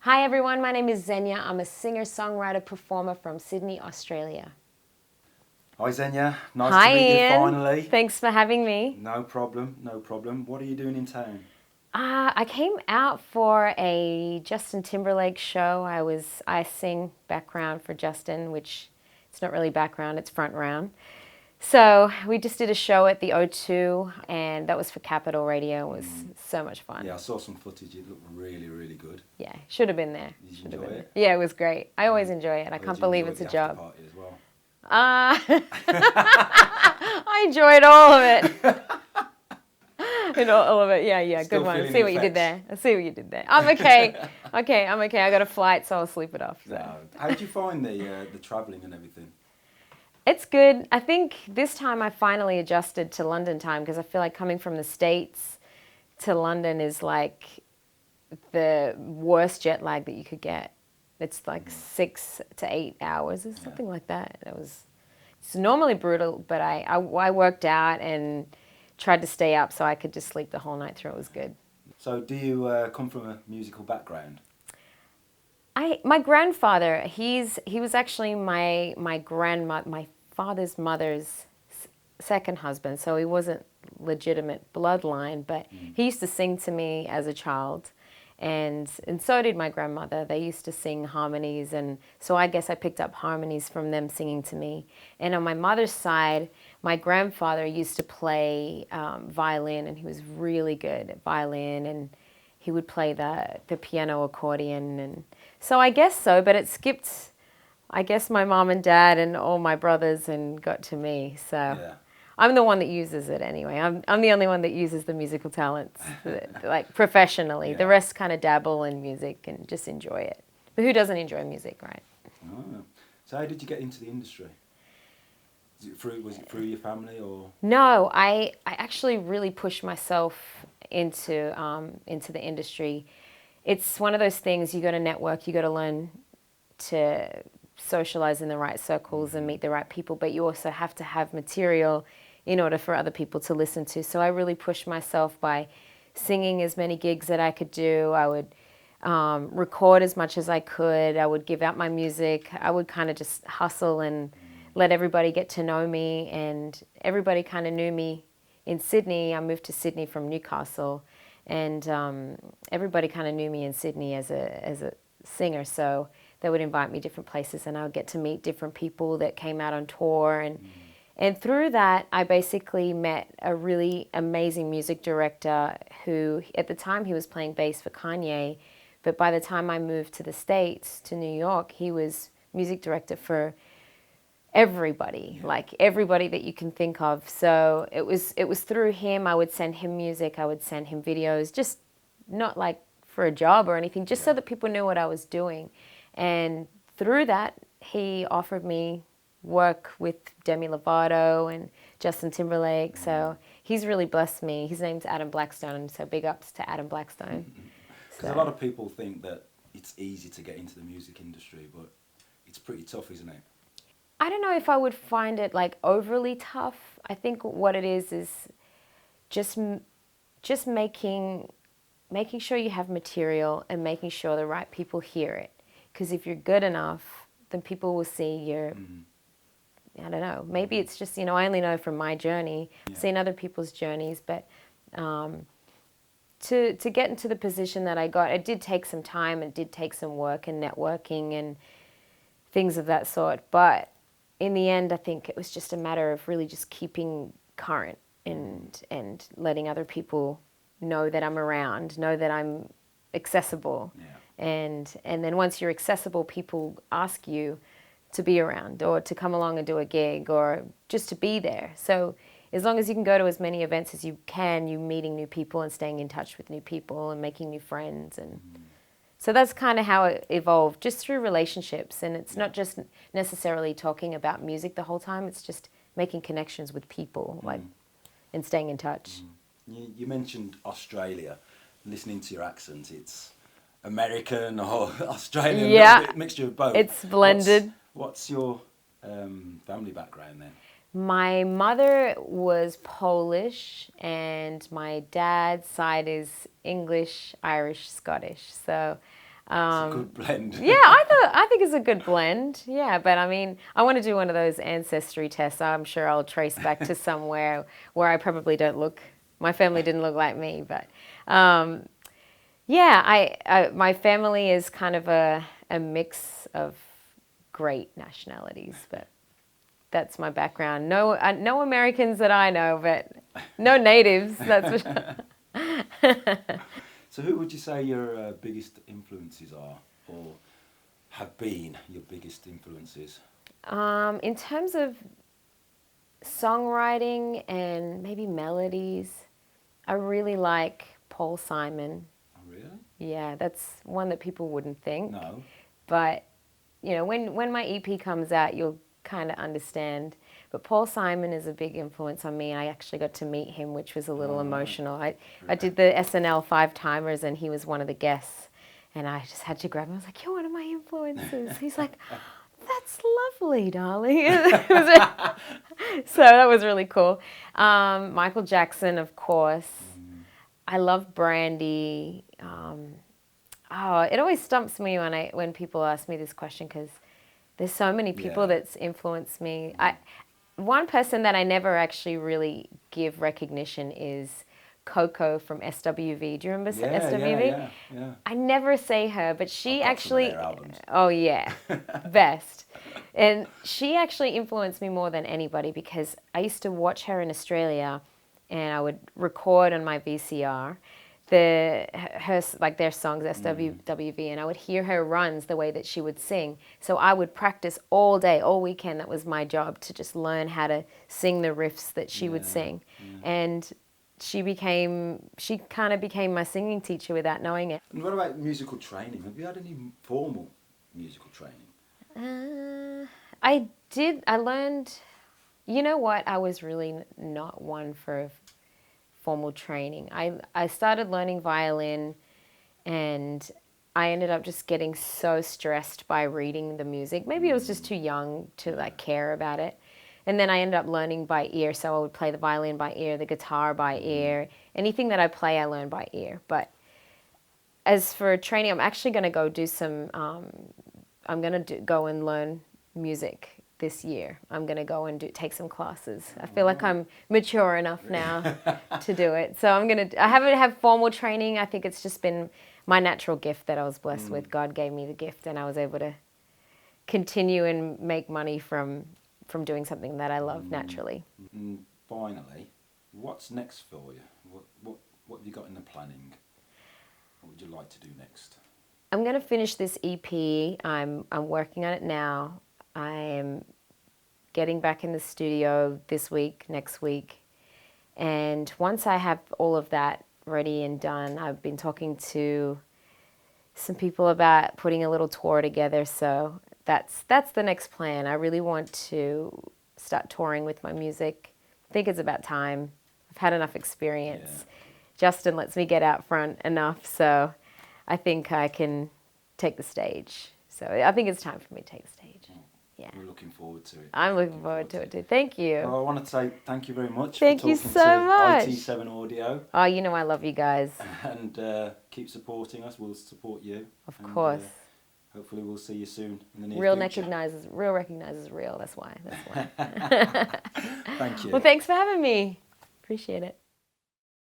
Hi everyone, my name is Zenya. I'm a singer-songwriter performer from Sydney, Australia. Hi Zenya, nice Hi to meet Ian. you finally. Thanks for having me. No problem, no problem. What are you doing in town? I came out for a Justin Timberlake show. I sing background for Justin, which it's not really background, it's front round. So we just did a show at the O2 and that was for Capital Radio. It was so much fun. Yeah, I saw some footage. It looked really, really good. Yeah, should have been there. Did you enjoy it? Yeah, it was great. I always enjoy it. I can't believe it's a job. Party as well. I enjoyed all of it. All of it. Yeah, Still good one. feeling See the what you did effects. there. I see what you did there. I'm okay. I'm okay. I got a flight, so I'll sleep it off. So. No. How did you find the travelling and everything? It's good. I think this time I finally adjusted to London time because I feel like coming from the States to London is like the worst jet lag that you could get. It's like 6 to 8 hours or something like that. It's normally brutal, but I worked out and tried to stay up so I could just sleep the whole night through. It was good. So do you come from a musical background? My grandfather, he was actually my father's mother's second husband, so he wasn't legitimate bloodline, but he used to sing to me as a child. And so did my grandmother. They used to sing harmonies, and so I guess I picked up harmonies from them singing to me. And on my mother's side, my grandfather used to play violin, and he was really good at violin, and he would play the piano accordion. And so I guess so, but it skipped, I guess, my mom and dad and all my brothers and got to me. So. Yeah. I'm the one that uses it anyway. I'm the only one that uses the musical talents, like professionally. Yeah. The rest kind of dabble in music and just enjoy it. But who doesn't enjoy music, right? Oh. So how did you get into the industry? Was it through your family or? No, I actually really pushed myself into the industry. It's one of those things, you got to network, you got to learn to socialize in the right circles and meet the right people, but you also have to have material in order for other people to listen to. So I really pushed myself by singing as many gigs that I could do. I would record as much as I could. I would give out my music. I would kind of just hustle and let everybody get to know me, and everybody kind of knew me in Sydney. I moved to Sydney from Newcastle, and everybody kind of knew me in Sydney as a singer, so they would invite me different places and I would get to meet different people that came out on tour. And through that, I basically met a really amazing music director who, at the time, he was playing bass for Kanye. But by the time I moved to the States, to New York, he was music director for everybody, like everybody that you can think of. So it was through him. I would send him music. I would send him videos, just not like for a job or anything, just so that people knew what I was doing. And through that, he offered me work with Demi Lovato and Justin Timberlake. So he's really blessed me. His name's Adam Blackstone, so big ups to Adam Blackstone. Because a lot of people think that it's easy to get into the music industry, but it's pretty tough, isn't it? I don't know if I would find it like overly tough. I think what it is just making sure you have material and making sure the right people hear it. Because if you're good enough, then people will see your, I don't know, maybe it's just, I only know from my journey. I've seen other people's journeys, but to get into the position that I got, it did take some time, it did take some work and networking and things of that sort. But in the end, I think it was just a matter of really just keeping current and letting other people know that I'm around, know that I'm accessible. Yeah. And then once you're accessible, people ask you to be around or to come along and do a gig or just to be there. So as long as you can go to as many events as you can, you're meeting new people and staying in touch with new people and making new friends. And so that's kind of how it evolved, just through relationships. And it's not just necessarily talking about music the whole time. It's just making connections with people, and staying in touch. You mentioned Australia. Listening to your accent, it's American or Australian, Yeah, a little bit mixture of both. It's blended. What's your family background then? My mother was Polish and my dad's side is English, Irish, Scottish. So It's a good blend. Yeah, I think it's a good blend. Yeah, but I mean, I want to do one of those ancestry tests. I'm sure I'll trace back to somewhere where I probably don't look. My family didn't look like me, but yeah, my family is kind of a mix of great nationalities, but that's my background. No Americans that I know, but no natives. That's for sure. So who would you say your biggest influences are, or have been your biggest influences? In terms of songwriting and maybe melodies, I really like Paul Simon. Oh, really? Yeah, that's one that people wouldn't think. No. But, you know, when my EP comes out, you'll kind of understand. But Paul Simon is a big influence on me. I actually got to meet him, which was a little emotional. I did the SNL 5-timers, and he was one of the guests. And I just had to grab him. I was like, you're one of my influences. He's like, that's lovely, darling. So that was really cool. Michael Jackson, of course. I love Brandy. It always stumps me when people ask me this question, because there's so many people that's influenced me. One person that I never actually really give recognition is Coco from SWV. Do you remember SWV? Yeah. I never say her, but she I've got some of actually... their albums. Oh, yeah. Best. And she actually influenced me more than anybody, because I used to watch her in Australia, and I would record on my VCR their songs, SWV, and I would hear her runs the way that she would sing. So I would practice all day, all weekend. That was my job, to just learn how to sing the riffs that she would sing. And she kind of became my singing teacher without knowing it. And what about musical training? Have you had any formal musical training? I did. I learned, you know what? I was really not one for formal training. I started learning violin, and I ended up just getting so stressed by reading the music. Maybe I was just too young to care about it. And then I ended up learning by ear. So I would play the violin by ear, the guitar by ear. Anything that I play, I learn by ear. But as for training, I'm actually going to go do some, I'm going to go and learn music this year. I'm going to go and take some classes. I feel like I'm mature enough now to do it. So I haven't had formal training. I think it's just been my natural gift that I was blessed with. God gave me the gift, and I was able to continue and make money from doing something that I love naturally. And finally, what's next for you? What have you got in the planning? What would you like to do next? I'm going to finish this EP. I'm working on it now. I am getting back in the studio this week, next week. And once I have all of that ready and done, I've been talking to some people about putting a little tour together. So that's the next plan. I really want to start touring with my music. I think it's about time. I've had enough experience. Yeah. Justin lets me get out front enough, so I think I can take the stage. So I think it's time for me to take the stage. Yeah. We're looking forward to it. I'm looking forward to it too. Thank you. Well, I want to say thank you very much Thank for you talking so to much. IT7 Audio. Oh, you know I love you guys. And keep supporting us. We'll support you. Of course. Hopefully we'll see you soon in the near Real future. recognizes real. That's why. Thank you. Well, thanks for having me. Appreciate it.